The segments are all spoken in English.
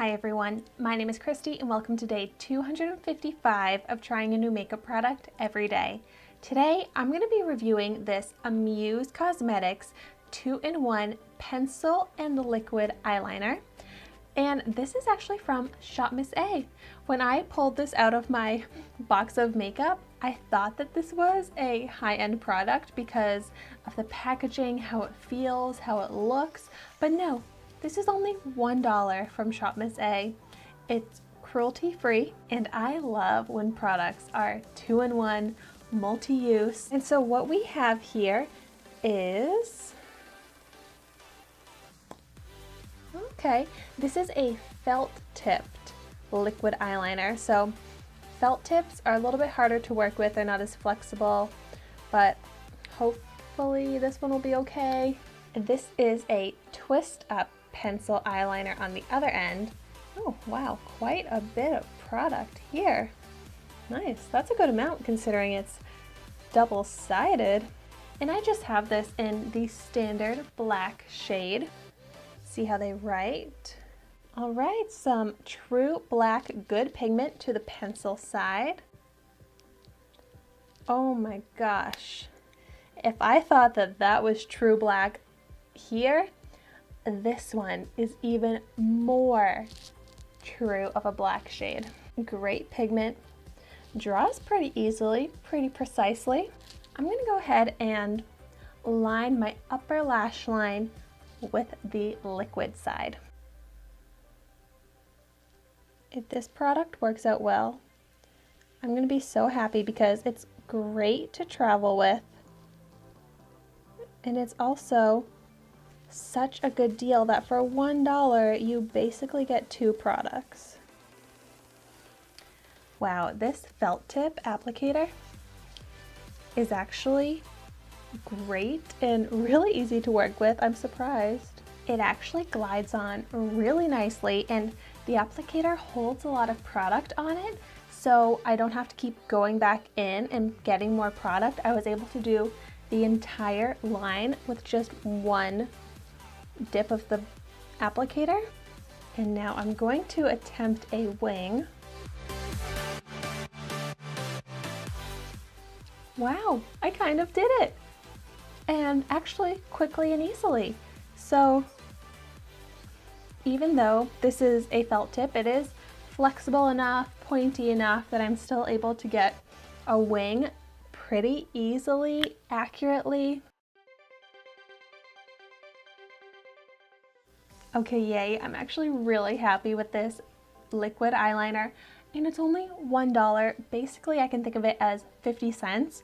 Hi everyone, my name is Christy and welcome to day 255 of trying a new makeup product every day. Today I'm going to be reviewing this Amuse Cosmetics 2-in-1 pencil and liquid eyeliner. And this is actually from ShopMissA. When I pulled this out of my box of makeup, I thought that this was a high-end product because of the packaging, how it feels, how it looks, but no. This is only $1 from ShopMissA. It's cruelty-free, and I love when products are 2-in-1, multi-use. And so what we have here is, this is a felt-tipped liquid eyeliner. So felt tips are a little bit harder to work with. They're not as flexible, but hopefully this one will be okay. This is a twist-up pencil eyeliner on the other end. Oh wow, quite a bit of product here. Nice, that's a good amount considering it's double-sided. And I just have this in the standard black shade. See how they write? All right, some true black good pigment to the pencil side. Oh my gosh. If I thought that that was true black here, this one is even more true of a black shade. Great pigment, draws pretty easily, pretty precisely. I'm gonna go ahead and line my upper lash line with the liquid side. If this product works out well, I'm gonna be so happy because it's great to travel with, and it's also such a good deal that for $1 you basically get 2 products. Wow, this felt tip applicator is actually great and really easy to work with. I'm surprised. It actually glides on really nicely, and the applicator holds a lot of product on it, so I don't have to keep going back in and getting more product. I was able to do the entire line with just one dip of the applicator. And now I'm going to attempt a wing. Wow, I kind of did it, and actually quickly and easily. So even though this is a felt tip, it is flexible enough, pointy enough that I'm still able to get a wing pretty easily, accurately. Okay, yay, I'm actually really happy with this liquid eyeliner, and it's only $1. Basically, I can think of it as 50 cents,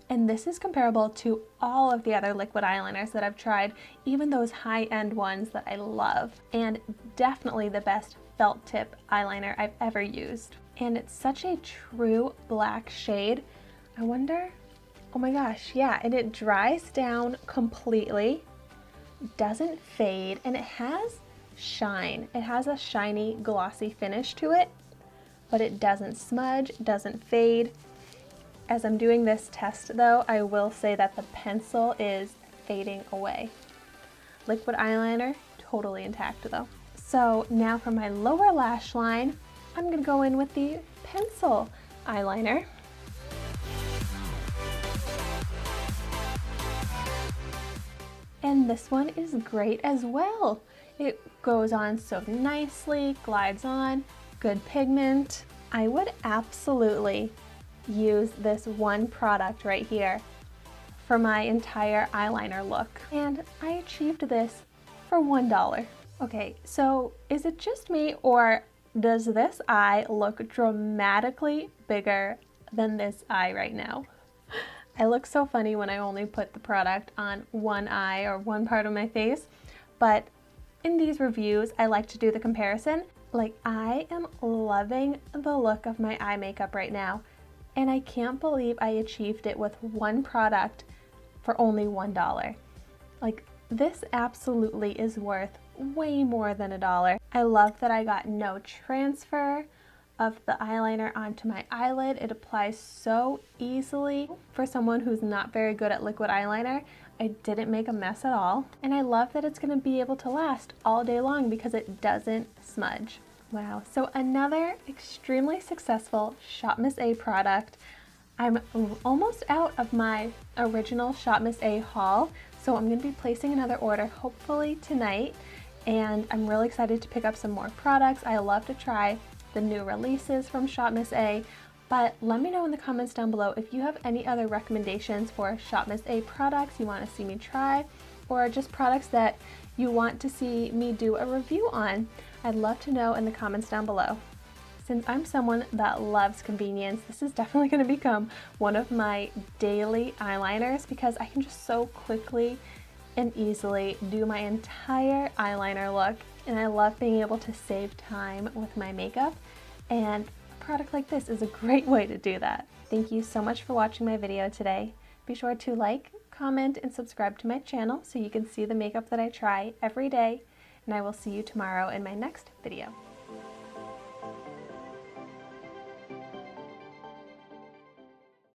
and this is comparable to all of the other liquid eyeliners that I've tried, even those high-end ones that I love, and definitely the best felt tip eyeliner I've ever used. And it's such a true black shade. I wonder, oh my gosh, yeah, and it dries down completely, doesn't fade, and it has shine. It has a shiny, glossy finish to it, but it doesn't smudge, doesn't fade. As I'm doing this test though, I will say that the pencil is fading away. Liquid eyeliner, totally intact though. So now for my lower lash line, I'm gonna go in with the pencil eyeliner. And this one is great as well. It goes on so nicely, glides on, good pigment. I would absolutely use this one product right here for my entire eyeliner look. And I achieved this for $1. Okay, so is it just me, or does this eye look dramatically bigger than this eye right now? I look so funny when I only put the product on one eye or one part of my face, but in these reviews, I like to do the comparison. Like, I am loving the look of my eye makeup right now, and I can't believe I achieved it with one product for only $1. Like, this absolutely is worth way more than $1. I love that I got no transfer of the eyeliner onto my eyelid. It applies so easily. For someone who's not very good at liquid eyeliner, I didn't make a mess at all. And I love that it's gonna be able to last all day long because it doesn't smudge. Wow, so another extremely successful ShopMissA product. I'm almost out of my original ShopMissA haul, so I'm going to be placing another order hopefully tonight, and I'm really excited to pick up some more products. I love to try the new releases from ShopMissA, but let me know in the comments down below if you have any other recommendations for ShopMissA products you want to see me try, or just products that you want to see me do a review on. I'd love to know in the comments down below. Since I'm someone that loves convenience, this is definitely going to become one of my daily eyeliners because I can just so quickly and easily do my entire eyeliner look, and I love being able to save time with my makeup, and a product like this is a great way to do that. Thank you so much for watching my video today. Be sure to like, comment, and subscribe to my channel so you can see the makeup that I try every day, and I will see you tomorrow in my next video.